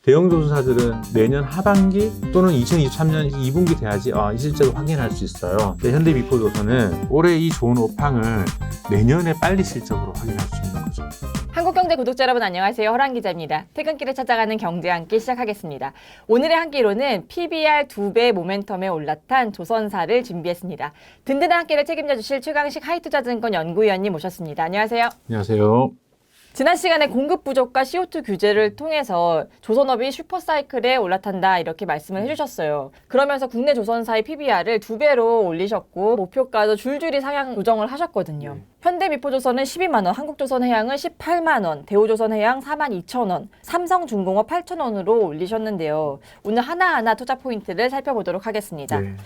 대형 조선사들은 내년 하반기 또는 2023년 2분기 돼야지 이 실적을 확인할 수 있어요. 현대미포조선은 올해 이 좋은 업황을 내년에 빨리 실적으로 확인할 수 있는 거죠. 한국경제 구독자 여러분 안녕하세요. 허란 기자입니다. 퇴근길을 찾아가는 경제 한 끼 시작하겠습니다. 오늘의 한 끼로는 PBR 2배 모멘텀에 올라탄 조선사를 준비했습니다. 든든한 한 끼를 책임져 주실 최강식 하이투자증권 연구위원님 모셨습니다. 안녕하세요. 안녕하세요. 지난 시간에 공급 부족과 CO2 규제를 통해서 조선업이 슈퍼사이클에 올라탄다 이렇게 말씀을 해주셨어요. 그러면서 국내 조선사의 PBR을 2배로 올리셨고 목표가도 줄줄이 상향 조정을 하셨거든요. 현대미포조선은 12만 원, 한국조선해양은 18만 원, 대우조선해양 4만 2천 원, 삼성중공업 8천 원으로 올리셨는데요. 오늘 하나하나 투자 포인트를 살펴보도록 하겠습니다. 네.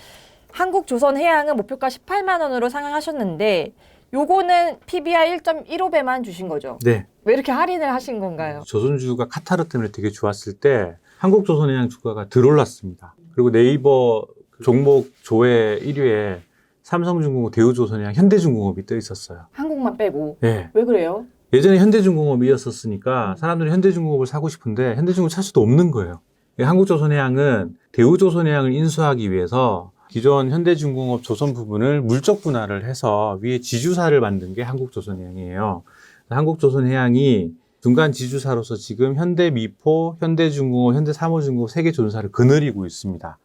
한국조선해양은 목표가 18만 원으로 상향하셨는데 요거는 PBR 1.15배만 주신 거죠? 네. 왜 이렇게 할인을 하신 건가요? 조선주가 카타르 때문에 되게 좋았을 때 한국조선해양 주가가 덜 올랐습니다. 그리고 네이버 종목 조회 1위에 삼성중공업, 대우조선해양, 현대중공업이 떠 있었어요. 한국만 빼고. 네. 왜 그래요? 예전에 현대중공업이었으니까 사람들이 현대중공업을 사고 싶은데 현대중공업 살 수도 없는 거예요. 한국조선해양은 대우조선해양을 인수하기 위해서 기존 현대중공업 조선 부분을 물적 분할을 해서 위에 지주사를 만든 게 한국조선해양이에요. 한국조선해양이 중간 지주사로서 지금 현대미포, 현대중공업, 현대사무중공업 세 개 조선사를 거느리고 있습니다.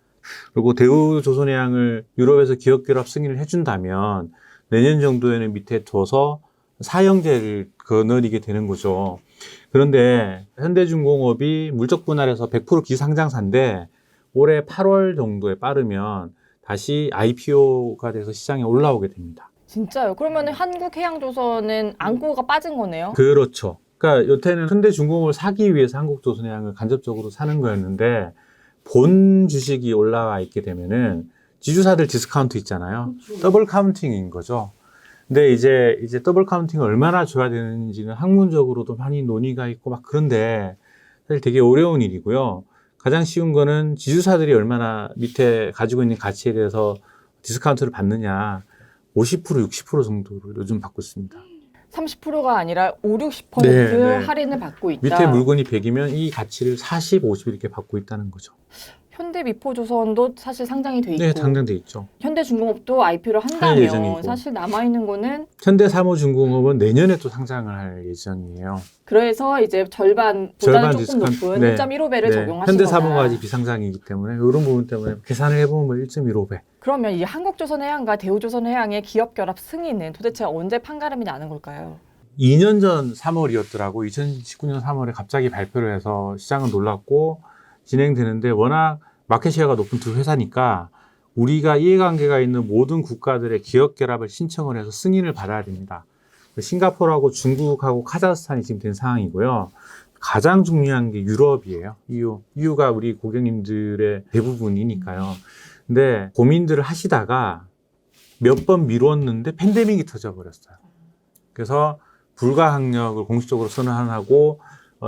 그리고 대우조선해양을 유럽에서 기업결합 승인을 해준다면 내년 정도에는 밑에 둬서 사형제를 거느리게 되는 거죠. 그런데 현대중공업이 물적 분할해서 100% 비상장사인데 올해 8월 정도에 빠르면 다시 IPO가 돼서 시장에 올라오게 됩니다. 진짜요? 그러면 한국해양조선은 안고가 빠진 거네요? 그렇죠. 그러니까 여태는 현대중공업을 사기 위해서 한국조선해양을 간접적으로 사는 거였는데 본 주식이 올라와 있게 되면은 지주사들 디스카운트 있잖아요. 그렇죠. 더블 카운팅인 거죠. 근데 이제 더블 카운팅을 얼마나 줘야 되는지는 학문적으로도 많이 논의가 있고 막 그런데 사실 되게 어려운 일이고요. 가장 쉬운 거는 지주사들이 얼마나 밑에 가지고 있는 가치에 대해서 디스카운트를 받느냐. 50%, 60% 정도를 요즘 받고 있습니다. 30%가 아니라 5, 60% 네. 할인을 받고 있다. 밑에 물건이 100이면 이 가치를 40, 50 이렇게 받고 있다는 거죠. 현대미포조선도 사실 상장이 돼 있고 네, 상장돼 있죠. 현대중공업도 IPO를 할 한다면 예정이고. 사실 남아있는 거는 현대사무중공업은 내년에 또 상장을 할 예정이에요. 그래서 이제 절반보다는 절반 조금 디스카운트. 높은 네. 1.15배를 적용하신 현대사무가 거다. 아직 비상장이기 때문에 이런 부분 때문에 계산을 해보면 1.15배. 그러면 이 한국조선해양과 대우조선해양의 기업결합 승인은 도대체 언제 판가름이 나는 걸까요? 2년 전 3월이었더라고. 2019년 3월에 갑자기 발표를 해서 시장은 놀랐고 진행되는데 워낙 마켓시어가 높은 두 회사니까 우리가 이해관계가 있는 모든 국가들의 기업 결합을 신청을 해서 승인을 받아야 됩니다. 싱가포르하고 중국하고 카자흐스탄이 지금 된 상황이고요. 가장 중요한 게 유럽이에요. EU가 우리 고객님들의 대부분이니까요. 근데 고민들을 하시다가 몇 번 미뤘는데 팬데믹이 터져버렸어요. 그래서 불가항력을 공식적으로 선언하고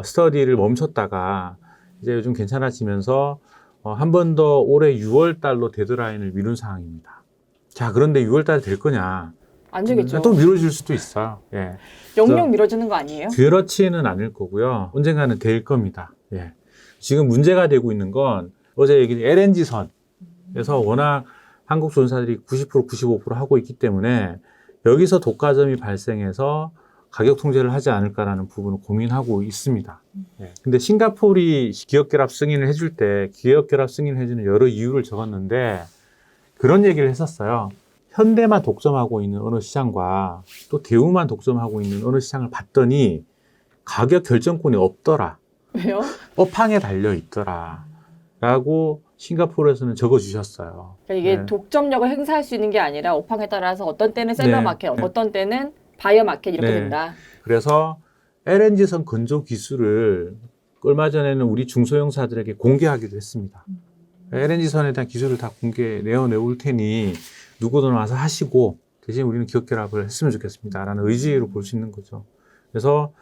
스터디를 멈췄다가 이제 요즘 괜찮아지면서 한 번 더 올해 6월 달로 데드라인을 미룬 상황입니다. 자, 그런데 6월 달에 될 거냐? 안 되겠죠. 또 미뤄질 수도 있어요. 예. 영영 미뤄지는 거 아니에요? 그렇지는 않을 거고요. 언젠가는 될 겁니다. 예. 지금 문제가 되고 있는 건 어제 얘기한 LNG선에서 워낙 한국 조선사들이 90%, 95% 하고 있기 때문에 여기서 독과점이 발생해서 가격 통제를 하지 않을까라는 부분을 고민하고 있습니다. 근데 싱가포르이 기업결합 승인을 해줄 때 기업결합 승인을 해주는 여러 이유를 적었는데 그런 얘기를 했었어요. 현대만 독점하고 있는 어느 시장과 또 대우만 독점하고 있는 어느 시장을 봤더니 가격 결정권이 없더라. 왜요? 업황에 달려 있더라. 라고 싱가포르에서는 적어주셨어요. 그러니까 이게 네. 독점력을 행사할 수 있는 게 아니라 업황에 따라서 어떤 때는 셀러 네. 마켓, 어떤 때는 바이어 마켓 이렇게 네. 된다. 그래서 LNG선 건조 기술을 얼마 전에는 우리 중소형사들에게 공개하기도 했습니다. LNG선에 대한 기술을 다 내어올 테니 누구든 와서 하시고 대신 우리는 기업결합을 했으면 좋겠습니다. 라는 의지로 볼 수 있는 거죠. 그래서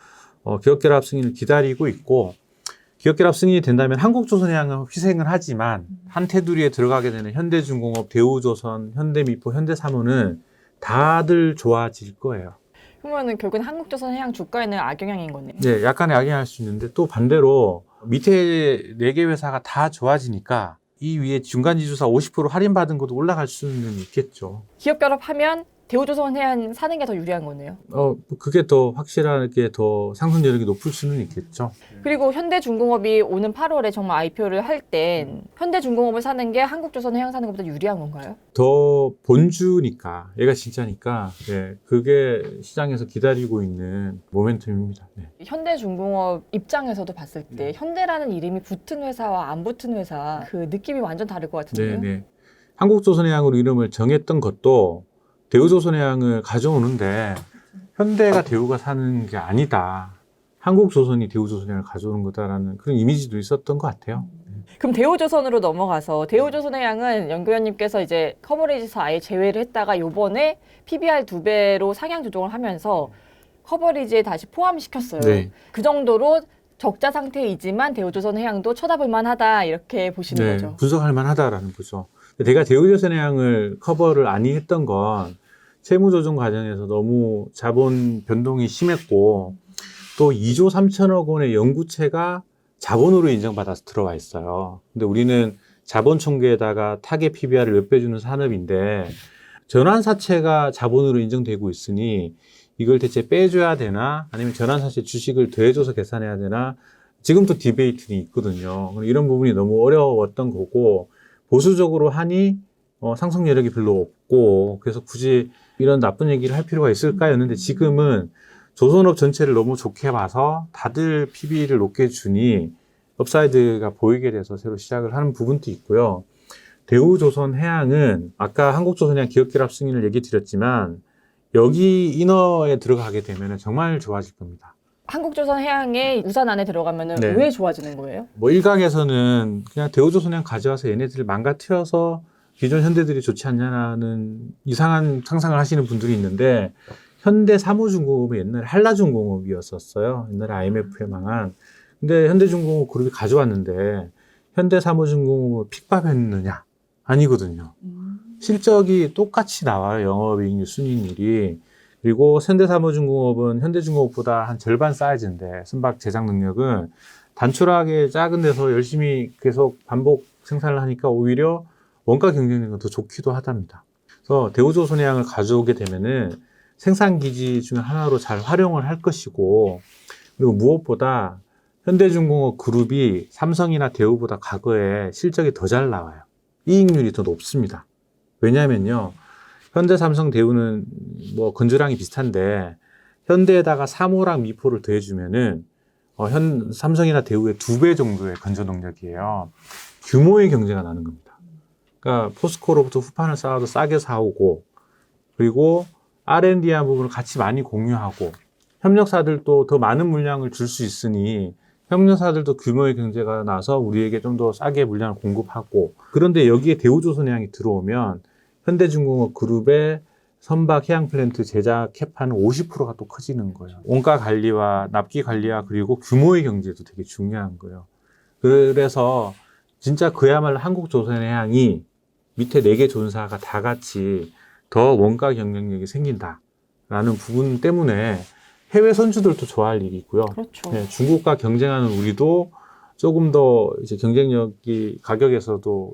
기업결합 승인을 기다리고 있고 기업결합 승인이 된다면 한국조선해양은 희생을 하지만 한 테두리에 들어가게 되는 현대중공업, 대우조선, 현대미포, 현대사무는 다들 좋아질 거예요. 그러면은 결국은 한국조선해양 주가에는 악영향인 거네요. 네, 약간의 악영향할 수 있는데 또 반대로 밑에 4개 회사가 다 좋아지니까 이 위에 중간지주사 50% 할인받은 것도 올라갈 수는 있겠죠. 기업 결합하면 대우조선해양 사는 게 더 유리한 거네요. 그게 더 확실하게 더 상승 여력이 높을 수는 있겠죠. 그리고 현대중공업이 오는 8월에 정말 IPO를 할 땐 현대중공업을 사는 게 한국조선해양 사는 것보다 유리한 건가요? 더 본주니까, 얘가 진짜니까, 네, 그게 시장에서 기다리고 있는 모멘텀입니다. 네. 현대중공업 입장에서도 봤을 때 현대라는 이름이 붙은 회사와 안 붙은 회사 그 느낌이 완전 다를 것 같은데요. 네. 한국조선해양으로 이름을 정했던 것도 대우조선해양을 가져오는데 현대가 대우가 사는 게 아니다. 한국조선이 대우조선해양을 가져오는 거다라는 그런 이미지도 있었던 것 같아요. 그럼 대우조선으로 넘어가서 대우조선해양은 연구위원님께서 이제 커버리지에서 아예 제외를 했다가 요번에 PBR 2배로 상향 조정을 하면서 커버리지에 다시 포함시켰어요. 네. 그 정도로 적자 상태이지만 대우조선해양도 쳐다볼 만하다 이렇게 보시는 네, 거죠. 분석할 만하다라는 거죠. 제가 대우조선해양을 커버를 안 했던 건 채무조정 과정에서 너무 자본 변동이 심했고 또 2조 3천억 원의 연구체가 자본으로 인정받아서 들어와 있어요. 근데 우리는 자본 총계에다가 타겟 PBR을 몇 배 주는 산업인데 전환사채가 자본으로 인정되고 있으니 이걸 대체 빼줘야 되나 아니면 전환사채 주식을 더해줘서 계산해야 되나 지금 또 디베이트는 있거든요. 이런 부분이 너무 어려웠던 거고 보수적으로 하니 상승 여력이 별로 없고 그래서 굳이 이런 나쁜 얘기를 할 필요가 있을까였는데 지금은 조선업 전체를 너무 좋게 봐서 다들 PB를 높게 주니 업사이드가 보이게 돼서 새로 시작을 하는 부분도 있고요. 대우조선해양은 아까 한국조선해양 기업결합 승인을 얘기 드렸지만 여기 인허에 들어가게 되면 정말 좋아질 겁니다. 한국조선해양의 우산 안에 들어가면 네. 왜 좋아지는 거예요? 일각에서는 그냥 대우조선해양 가져와서 얘네들을 망가뜨려서 기존 현대들이 좋지 않냐는 이상한 상상을 하시는 분들이 있는데 현대사무중공업은 옛날에 한라중공업이었었어요. 옛날에 IMF에 망한. 근데 현대중공업 그룹이 가져왔는데 현대사무중공업을 픽밥했느냐? 아니거든요. 실적이 똑같이 나와요. 영업이익률, 순이익률이. 그리고 현대사무중공업은 현대중공업보다 한 절반 사이즈인데 선박 제작 능력은 단촐하게 작은 데서 열심히 계속 반복 생산을 하니까 오히려 원가 경쟁력은 더 좋기도 하답니다. 그래서 대우조선해양을 가져오게 되면은 생산기지 중에 하나로 잘 활용을 할 것이고 그리고 무엇보다 현대중공업 그룹이 삼성이나 대우보다 과거에 실적이 더 잘 나와요. 이익률이 더 높습니다. 왜냐하면요. 현대, 삼성, 대우는 뭐 건조량이 비슷한데 현대에다가 사모랑 미포를 더해주면은 삼성이나 대우의 2배 정도의 건조 능력이에요. 규모의 경제가 나는 겁니다. 그러니까 포스코로부터 후판을 쌓아도 싸게 사오고 그리고 R&D한 부분을 같이 많이 공유하고 협력사들도 더 많은 물량을 줄 수 있으니 협력사들도 규모의 경제가 나서 우리에게 좀 더 싸게 물량을 공급하고 그런데 여기에 대우조선해양이 들어오면 현대중공업 그룹의 선박 해양 플랜트 제작 캐파는 50%가 또 커지는 거예요. 원가 관리와 납기 관리와 그리고 규모의 경제도 되게 중요한 거예요. 그래서 진짜 그야말로 한국조선해양이 밑에 4개 존사가 다 같이 더 원가 경쟁력이 생긴다라는 부분 때문에 해외 선주들도 좋아할 일이 있고요. 그렇죠. 네, 중국과 경쟁하는 우리도 조금 더 이제 경쟁력이 가격에서도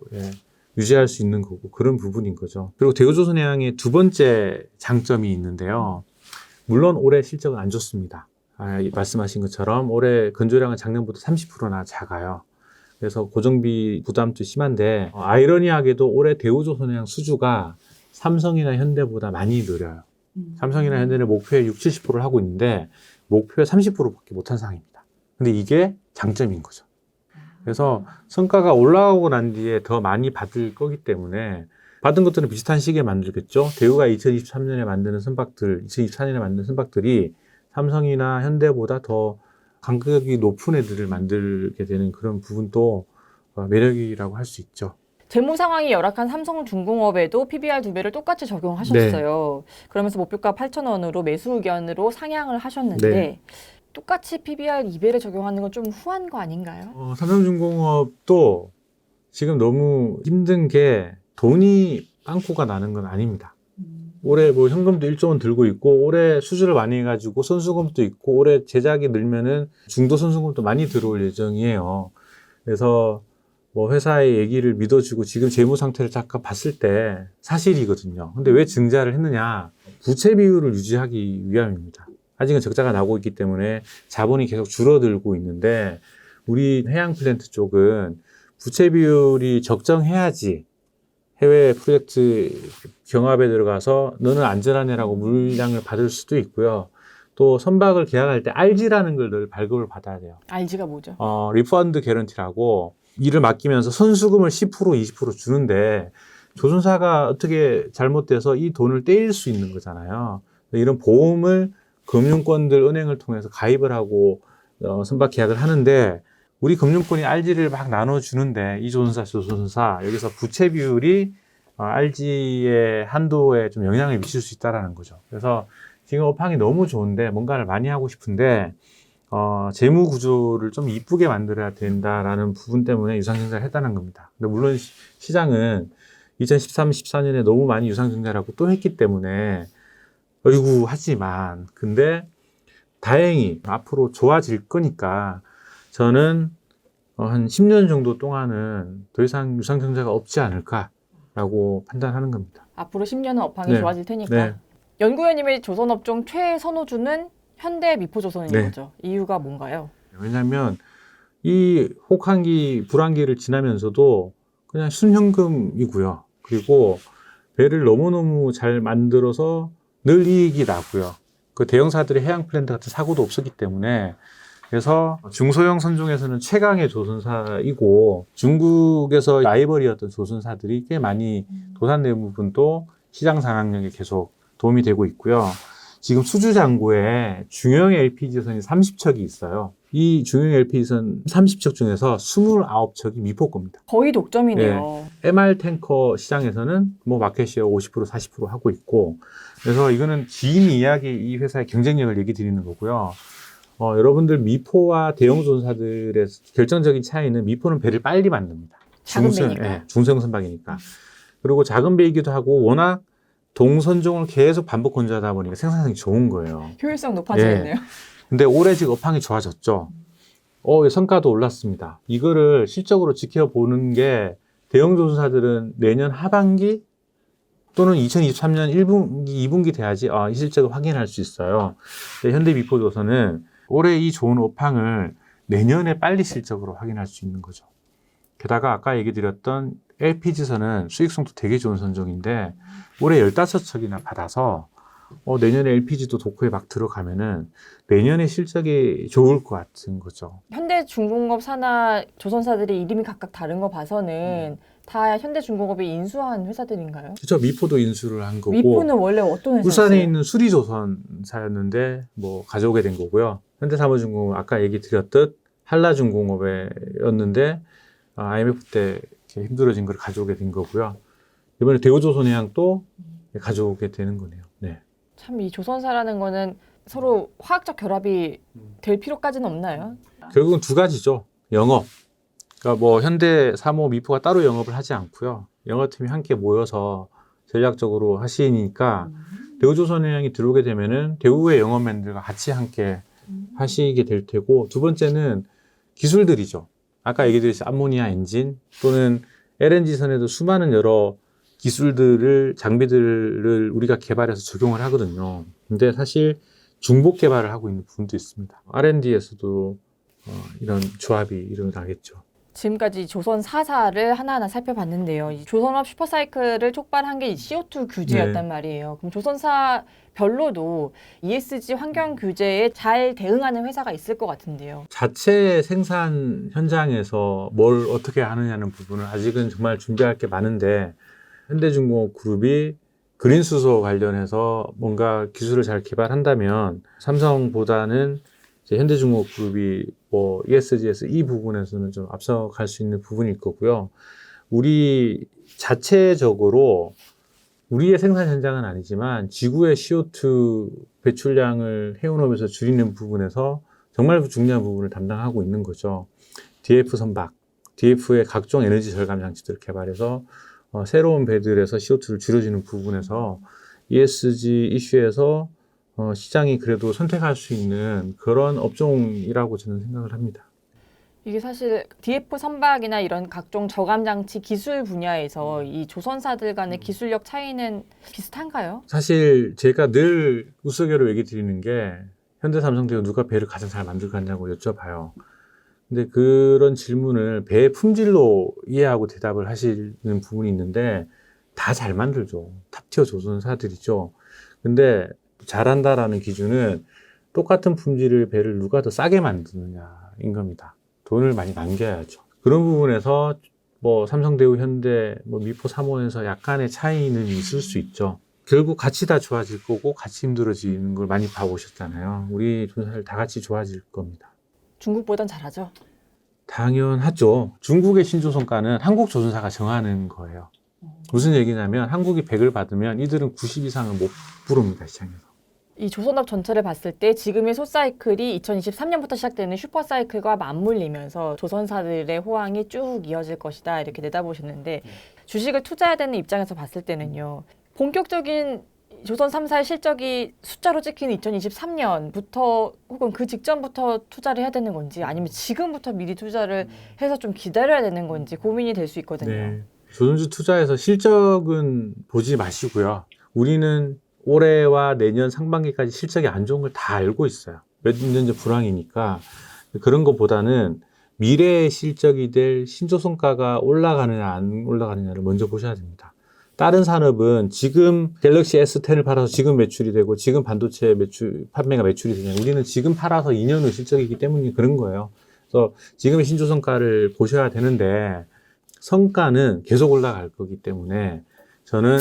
유지할 수 있는 거고 그런 부분인 거죠. 그리고 대우조선해양의 두 번째 장점이 있는데요. 물론 올해 실적은 안 좋습니다. 말씀하신 것처럼 올해 건조량은 작년보다 30%나 작아요. 그래서 고정비 부담도 심한데 아이러니하게도 올해 대우조선해양 수주가 삼성이나 현대보다 많이 느려요. 삼성이나 현대는 목표에 60, 70%를 하고 있는데 목표에 30%밖에 못한 상황입니다. 근데 이게 장점인 거죠. 그래서 성과가 올라오고 난 뒤에 더 많이 받을 거기 때문에 받은 것들은 비슷한 시기에 만들겠죠. 대우가 2023년에 만드는 선박들, 2024년에 만드는 선박들이 삼성이나 현대보다 더 간격이 높은 애들을 만들게 되는 그런 부분도 매력이라고 할 수 있죠. 재무 상황이 열악한 삼성중공업에도 PBR 2배를 똑같이 적용하셨어요. 그러면서 목표가 8,000원으로 매수 의견으로 상향을 하셨는데 네. 똑같이 PBR 2배를 적용하는 건 좀 후한 거 아닌가요? 삼성중공업도 지금 너무 힘든 게 돈이 빵꾸가 나는 건 아닙니다. 올해 뭐 현금도 1조 원 들고 있고 올해 수주를 많이 해가지고 선수금도 있고 올해 제작이 늘면은 중도 선수금도 많이 들어올 예정이에요. 그래서 뭐 회사의 얘기를 믿어주고 지금 재무 상태를 잠깐 봤을 때 사실이거든요. 근데 왜 증자를 했느냐? 부채 비율을 유지하기 위함입니다. 아직은 적자가 나고 있기 때문에 자본이 계속 줄어들고 있는데 우리 해양 플랜트 쪽은 부채 비율이 적정해야지 해외 프로젝트 경합에 들어가서 너는 안전하네라고 물량을 받을 수도 있고요. 또 선박을 계약할 때 RG라는 걸 늘 발급을 받아야 돼요. RG가 뭐죠? 리펀드 개런티라고 일을 맡기면서 선수금을 10% 20% 주는데 조선사가 어떻게 잘못돼서 이 돈을 떼일 수 있는 거잖아요. 이런 보험을 금융권들 은행을 통해서 가입을 하고 선박 계약을 하는데 우리 금융권이 RG를 막 나눠주는데 이 조선사 여기서 부채 비율이 RG의 한도에 좀 영향을 미칠 수 있다라는 거죠. 그래서 지금 업황이 너무 좋은데 뭔가를 많이 하고 싶은데 재무 구조를 좀 이쁘게 만들어야 된다라는 부분 때문에 유상증자를 했다는 겁니다. 근데 물론 시장은 2013, 14년에 너무 많이 유상증자라고 또 했기 때문에 어이구 하지만 근데 다행히 앞으로 좋아질 거니까 저는 한 10년 정도 동안은 더 이상 유상증자가 없지 않을까라고 판단하는 겁니다. 앞으로 10년은 업황이 네. 좋아질 테니까. 네. 연구위원님의 조선업종 최애 선호주는 현대미포조선인 네. 거죠. 이유가 뭔가요? 왜냐하면 이 혹한기, 불황기를 지나면서도 그냥 순현금이고요. 그리고 배를 너무너무 잘 만들어서 늘 이익이 나고요. 그 대형사들의 해양 플랜트 같은 사고도 없었기 때문에 그래서 중소형 선종에서는 최강의 조선사이고 중국에서 라이벌이었던 조선사들이 꽤 많이 도산된 부분도 시장 상황력에 계속 도움이 되고 있고요. 지금 수주잔고에 중형 LPG선이 30척이 있어요. 이 중형 LPG선 30척 중에서 29척이 미포 겁니다. 거의 독점이네요. MR 탱커 시장에서는 뭐 마켓시어 50% 40% 하고 있고 그래서 이거는 긴 이야기 이 회사의 경쟁력을 얘기 드리는 거고요. 여러분들 미포와 대형 조선사들의 결정적인 차이는 미포는 배를 빨리 만듭니다. 작은 배니까. 중소형 선박이니까. 그리고 작은 배이기도 하고 워낙 동선종을 계속 반복 건조하다 보니까 생산성이 좋은 거예요. 효율성 높아지겠네요. 근데 올해 지금 업황이 좋아졌죠. 성과도 올랐습니다. 이거를 실적으로 지켜보는 게 대형 조선사들은 내년 하반기 또는 2023년 1분기, 2분기 돼야지 이 실적을 확인할 수 있어요. 현대미포조선은 올해 이 좋은 업황을 내년에 빨리 실적으로 확인할 수 있는 거죠. 게다가 아까 얘기 드렸던 LPG선은 수익성도 되게 좋은 선종인데 올해 15척이나 받아서 내년에 LPG도 도크에 막 들어가면은 내년에 실적이 좋을 것 같은 거죠. 현대중공업 산하 조선사들이 이름이 각각 다른 거 봐서는 다 현대중공업이 인수한 회사들인가요? 그렇죠. 미포도 인수를 한 거고 미포는 원래 어떤 회사였어요? 울산에 있는 수리조선사였는데 뭐 가져오게 된 거고요. 현대사무중공업 아까 얘기 드렸듯 한라중공업이었는데 IMF 때 이렇게 힘들어진 걸 가져오게 된 거고요. 이번에 대우조선해양 또 가져오게 되는 거네요. 네. 참 이 조선사라는 거는 서로 화학적 결합이 될 필요까지는 없나요? 결국은 두 가지죠. 영업. 그러니까 뭐 현대, 사모, 미포가 따로 영업을 하지 않고요. 영업팀이 함께 모여서 전략적으로 하시니까 대우조선해양이 들어오게 되면은 대우의 영업맨들과 같이 함께 하시게 될 테고 두 번째는 기술들이죠. 아까 얘기 드렸듯이 암모니아 엔진 또는 LNG선에도 수많은 여러 기술들을 장비들을 우리가 개발해서 적용을 하거든요. 근데 사실 중복 개발을 하고 있는 부분도 있습니다. R&D에서도 이런 조합이 일어나겠죠. 지금까지 조선 4사를 하나하나 살펴봤는데요. 이 조선업 슈퍼사이클을 촉발한 게 CO2 규제였단 말이에요. 그럼 조선사 별로도 ESG 환경 규제에 잘 대응하는 회사가 있을 것 같은데요. 자체 생산 현장에서 뭘 어떻게 하느냐는 부분은 아직은 정말 준비할 게 많은데 현대중공업 그룹이 그린 수소 관련해서 뭔가 기술을 잘 개발한다면 삼성보다는 이제 현대중공업 그룹이 뭐 ESG에서 이 부분에서는 좀 앞서갈 수 있는 부분일 거고요. 우리 자체적으로 우리의 생산 현장은 아니지만 지구의 CO2 배출량을 해운업에서 줄이는 부분에서 정말 중요한 부분을 담당하고 있는 거죠. DF 선박, DF의 각종 에너지 절감 장치들을 개발해서 새로운 배들에서 CO2를 줄여주는 부분에서 ESG 이슈에서 시장이 그래도 선택할 수 있는 그런 업종이라고 저는 생각을 합니다. 이게 사실 DF 선박이나 이런 각종 저감 장치 기술 분야에서 이 조선사들 간의 기술력 차이는 비슷한가요? 사실 제가 늘 우스갯소리로 얘기 드리는 게 현대 삼성대가 누가 배를 가장 잘 만들었냐고 여쭤봐요. 근데 그런 질문을 배의 품질로 이해하고 대답을 하시는 부분이 있는데 다 잘 만들죠. 탑티어 조선사들이죠. 근데 잘한다라는 기준은 똑같은 품질의 배를 누가 더 싸게 만드느냐인 겁니다. 돈을 많이 남겨야죠. 그런 부분에서 뭐 삼성대우, 현대, 뭐 미포, 삼원에서 약간의 차이는 있을 수 있죠. 결국 같이 다 좋아질 거고 같이 힘들어지는 걸 많이 봐오셨잖아요. 우리 조선사들 다 같이 좋아질 겁니다. 중국보단 잘하죠. 당연하죠. 중국의 신조선가는 한국 조선사가 정하는 거예요. 무슨 얘기냐면 한국이 100을 받으면 이들은 90 이상은 못 부릅니다, 시장에서. 이 조선업 전체를 봤을 때 지금의 소사이클이 2023년부터 시작되는 슈퍼사이클과 맞물리면서 조선사들의 호황이 쭉 이어질 것이다 이렇게 내다보시는데 주식을 투자해야 되는 입장에서 봤을 때는요. 본격적인 조선 3사의 실적이 숫자로 찍히는 2023년부터 혹은 그 직전부터 투자를 해야 되는 건지 아니면 지금부터 미리 투자를 해서 좀 기다려야 되는 건지 고민이 될 수 있거든요. 네. 조선주 투자에서 실적은 보지 마시고요. 우리는 올해와 내년 상반기까지 실적이 안 좋은 걸 다 알고 있어요. 몇 년째 불황이니까 그런 것보다는 미래의 실적이 될 신조선가가 올라가느냐 안 올라가느냐를 먼저 보셔야 됩니다. 다른 산업은 지금 갤럭시 S10을 팔아서 지금 매출이 되고 지금 반도체 판매가 매출이 되냐. 우리는 지금 팔아서 2년 후 실적이기 때문에 그런 거예요. 그래서 지금의 신조선가를 보셔야 되는데 성가는 계속 올라갈 거기 때문에 저는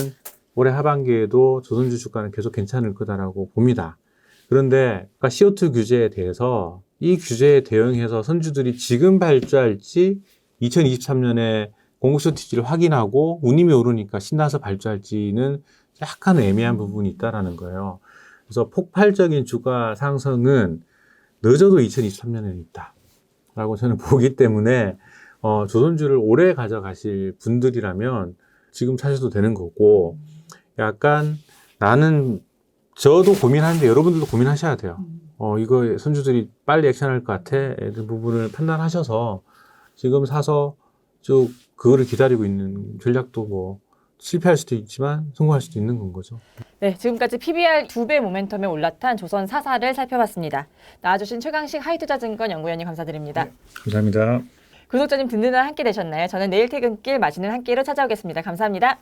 올해 하반기에도 조선주 주가는 계속 괜찮을 거다라고 봅니다. 그런데 CO2 규제에 대해서 이 규제에 대응해서 선주들이 지금 발주할지 2023년에 공급 쇼티지를 확인하고 운임이 오르니까 신나서 발주할지는 약간 애매한 부분이 있다라는 거예요. 그래서 폭발적인 주가 상승은 늦어도 2023년에는 있다라고 저는 보기 때문에 조선주를 오래 가져가실 분들이라면 지금 사셔도 되는 거고 약간 저도 고민하는데 여러분들도 고민하셔야 돼요. 이거 선주들이 빨리 액션할 것 같아. 이런 부분을 판단하셔서 지금 사서 쭉 그거를 기다리고 있는 전략도 뭐 실패할 수도 있지만 성공할 수도 있는 건 거죠. 네, 지금까지 PBR 2배 모멘텀에 올라탄 조선 4사를 살펴봤습니다. 나와주신 최강식 하이투자증권 연구위원님 감사드립니다. 네, 감사합니다. 구독자님 든든한 한 끼 되셨나요? 저는 내일 퇴근길 맛있는 한 끼로 찾아오겠습니다. 감사합니다.